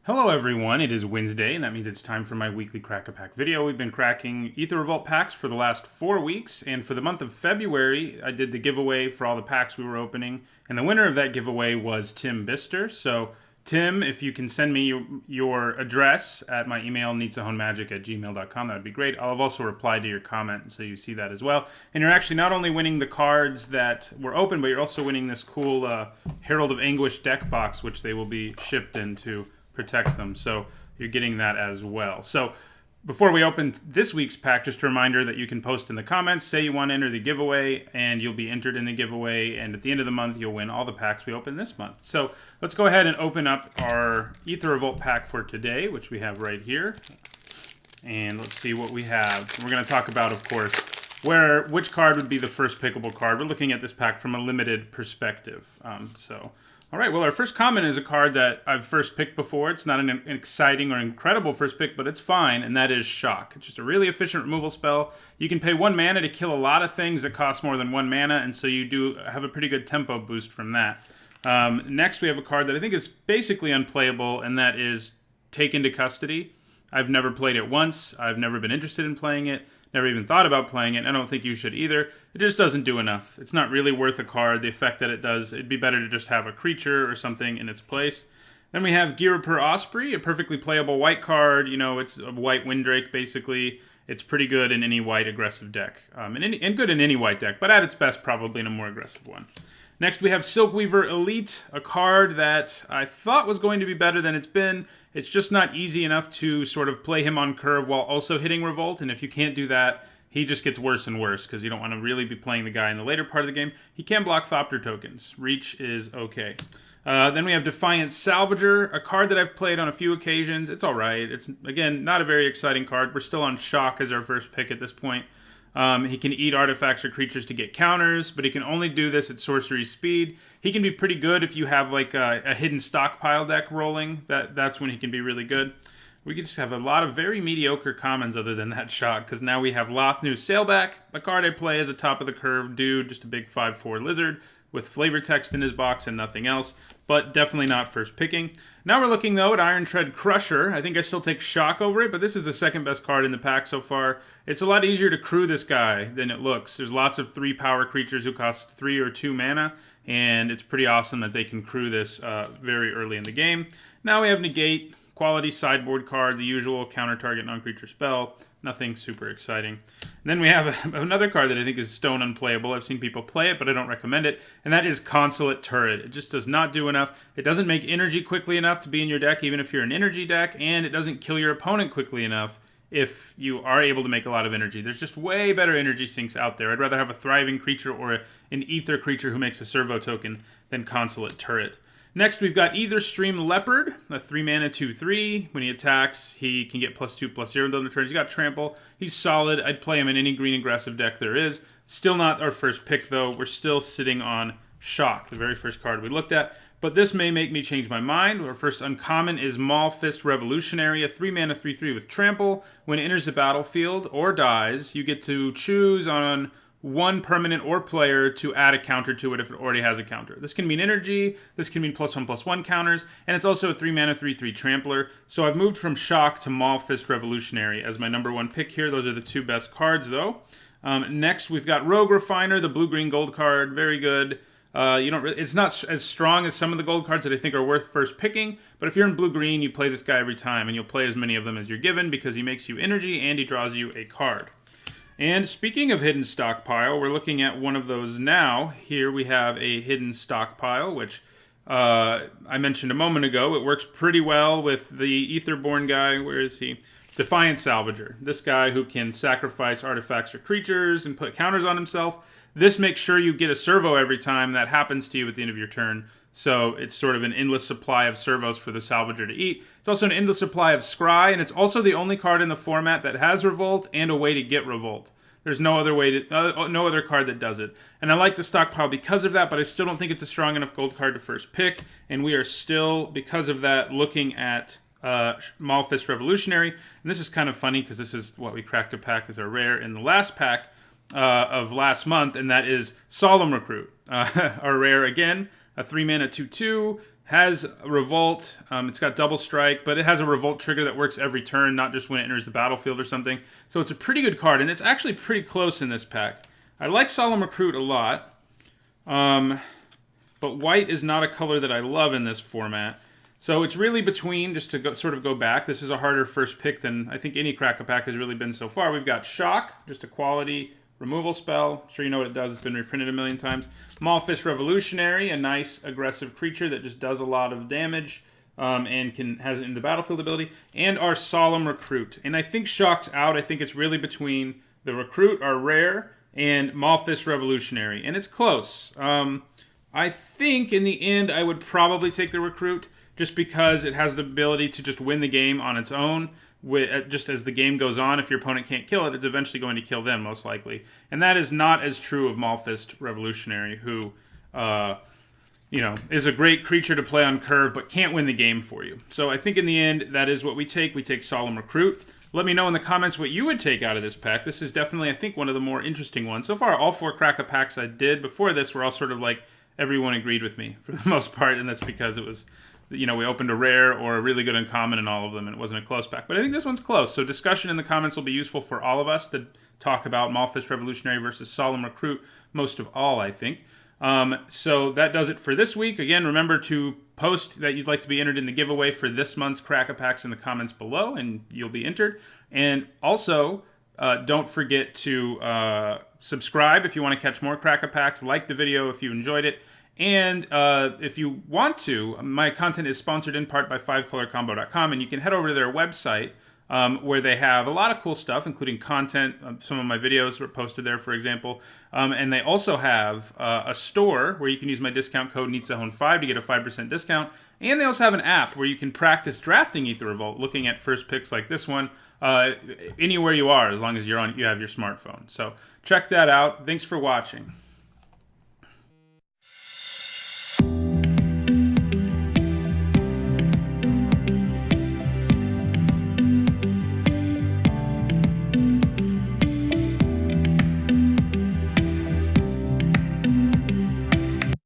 Hello everyone, it is Wednesday, and that means it's time for my weekly Crack-A-Pack video. We've been cracking Aether Revolt packs for the last 4 weeks, and for the month of February, I did the giveaway for all the packs we were opening, and the winner of that giveaway was Tim Bister. So, Tim, if you can send me your address at my email, needsahonemagic@gmail.com, that would be great. I'll have also replied to your comment, so you see that as well. And you're actually not only winning the cards that were open, but you're also winning this cool Herald of Anguish deck box, which they will be shipped in to protect them, so you're getting that as well. So before we open this week's pack, just a reminder that you can post in the comments, say you want to enter the giveaway, and you'll be entered in the giveaway, and at the end of the month you'll win all the packs we open this month. So let's go ahead and open up our Aether Revolt pack for today, which we have right here, and let's see what we have. We're going to talk about, of course, which card would be the first pickable card. We're looking at this pack from a limited perspective. All right, well, our first comment is a card that I've first picked before. It's not an exciting or incredible first pick, but it's fine, and that is Shock. It's just a really efficient removal spell. You can pay 1 mana to kill a lot of things that cost more than 1 mana, and so you do have a pretty good tempo boost from that. Next, we have a card that I think is basically unplayable, and that is Take Into Custody. I've never played it once. I've never been interested in playing it. Never even thought about playing it. I don't think you should either. It just doesn't do enough. It's not really worth a card, the effect that it does. It'd be better to just have a creature or something in its place. Then we have Ghirapur Osprey, a perfectly playable white card. You know, it's a white Windrake, basically. It's pretty good in any white aggressive deck. And good in any white deck, but at its best, probably in a more aggressive one. Next, we have Silkweaver Elite, a card that I thought was going to be better than it's been. It's just not easy enough to sort of play him on curve while also hitting Revolt, and if you can't do that, he just gets worse and worse, because you don't want to really be playing the guy in the later part of the game. He can block Thopter tokens. Reach is okay. Then we have Defiant Salvager, a card that I've played on a few occasions. It's alright. It's, again, not a very exciting card. We're still on Shock as our first pick at this point. He can eat artifacts or creatures to get counters, but he can only do this at sorcery speed. He can be pretty good if you have like a hidden stockpile deck rolling. That's when he can be really good. We could just have a lot of very mediocre commons other than that Shock, because now we have Lothnu Sailback, a card I play as a top of the curve dude, just a big 5/4 lizard with flavor text in his box and nothing else, but definitely not first picking. Now we're looking, though, at Iron Tread Crusher. I think I still take Shock over it, but this is the second best card in the pack so far. It's a lot easier to crew this guy than it looks. There's lots of 3-power creatures who cost 3 or 2 mana, and it's pretty awesome that they can crew this very early in the game. Now we have Negate, quality sideboard card, the usual counter target non-creature spell. Nothing super exciting. And then we have another card that I think is stone unplayable. I've seen people play it, but I don't recommend it, and that is Consulate Turret. It just does not do enough. It doesn't make energy quickly enough to be in your deck, even if you're an energy deck, and it doesn't kill your opponent quickly enough if you are able to make a lot of energy. There's just way better energy sinks out there. I'd rather have a thriving creature or an ether creature who makes a servo token than Consulate Turret. Next, we've got Aether Stream Leopard, a 3-mana 2/3. When he attacks, he can get +2/+0 until the turn. He's got Trample. He's solid. I'd play him in any green aggressive deck there is. Still not our first pick, though. We're still sitting on Shock, the very first card we looked at. But this may make me change my mind. Our first uncommon is Maul Fist Revolutionary, a 3-mana 3/3 with Trample. When it enters the battlefield or dies, you get to choose on one permanent or player to add a counter to it if it already has a counter. This can mean energy, this can mean +1/+1 counters, and it's also a 3-mana 3/3 trampler. So I've moved from Shock to Maul Fist Revolutionary as my #1 pick here. Those are the 2 best cards, though. Next, we've got Rogue Refiner, the blue-green gold card. Very good. It's not as strong as some of the gold cards that I think are worth first picking, but if you're in blue-green, you play this guy every time, and you'll play as many of them as you're given because he makes you energy and he draws you a card. And speaking of hidden stockpile, we're looking at one of those now. Here we have a hidden stockpile, which I mentioned a moment ago. It works pretty well with the Aetherborn guy. Where is he? Defiant Salvager. This guy who can sacrifice artifacts or creatures and put counters on himself. This makes sure you get a servo every time that happens to you at the end of your turn. So it's sort of an endless supply of servos for the Salvager to eat. It's also an endless supply of Scry, and it's also the only card in the format that has Revolt and a way to get Revolt. There's no other card that does it. And I like the stockpile because of that, but I still don't think it's a strong enough gold card to first pick. And we are still, because of that, looking at Maul Fist Revolutionary. And this is kind of funny because this is what we cracked a pack as our rare in the last pack of last month, and that is Solemn Recruit. Our rare again, a 3-mana 2/2. Has a Revolt. It's got double strike, but it has a Revolt trigger that works every turn, not just when it enters the battlefield or something. So it's a pretty good card, and it's actually pretty close in this pack. I like Solemn Recruit a lot, but white is not a color that I love in this format. So it's really between, just to sort of go back, this is a harder first pick than I think any Crack-A-Pack has really been so far. We've got Shock, just a quality removal spell. I'm sure you know what it does. It's been reprinted a million times. Maulfist Revolutionary, a nice aggressive creature that just does a lot of damage and has it in the battlefield ability. And our Solemn Recruit. And I think Shock's out. I think it's really between the Recruit, our rare, and Maulfist Revolutionary. And it's close. I think in the end I would probably take the Recruit just because it has the ability to just win the game on its own. Just as the game goes on, if your opponent can't kill it, it's eventually going to kill them, most likely. And that is not as true of Maulfist Revolutionary, who, is a great creature to play on curve, but can't win the game for you. So I think in the end, that is what we take. We take Solemn Recruit. Let me know in the comments what you would take out of this pack. This is definitely, I think, one of the more interesting ones. So far, all 4 Crack-A-Packs I did before this were all sort of like everyone agreed with me for the most part, and that's because it was... we opened a rare or a really good uncommon in all of them, and it wasn't a close pack. But I think this one's close. So discussion in the comments will be useful for all of us to talk about Maulfist Revolutionary versus Solemn Recruit, most of all, I think. So that does it for this week. Again, remember to post that you'd like to be entered in the giveaway for this month's Crack-A-Packs in the comments below, and you'll be entered. And also, don't forget to subscribe if you want to catch more Crack-A-Packs. Like the video if you enjoyed it. And if you want to, my content is sponsored in part by 5colorcombo.com, and you can head over to their website where they have a lot of cool stuff, including content. Some of my videos were posted there, for example. And they also have a store where you can use my discount code NEETZAHON5 to get a 5% discount. And they also have an app where you can practice drafting Aether Revolt, looking at first picks like this one, anywhere you are, as long as you have your smartphone. So check that out. Thanks for watching.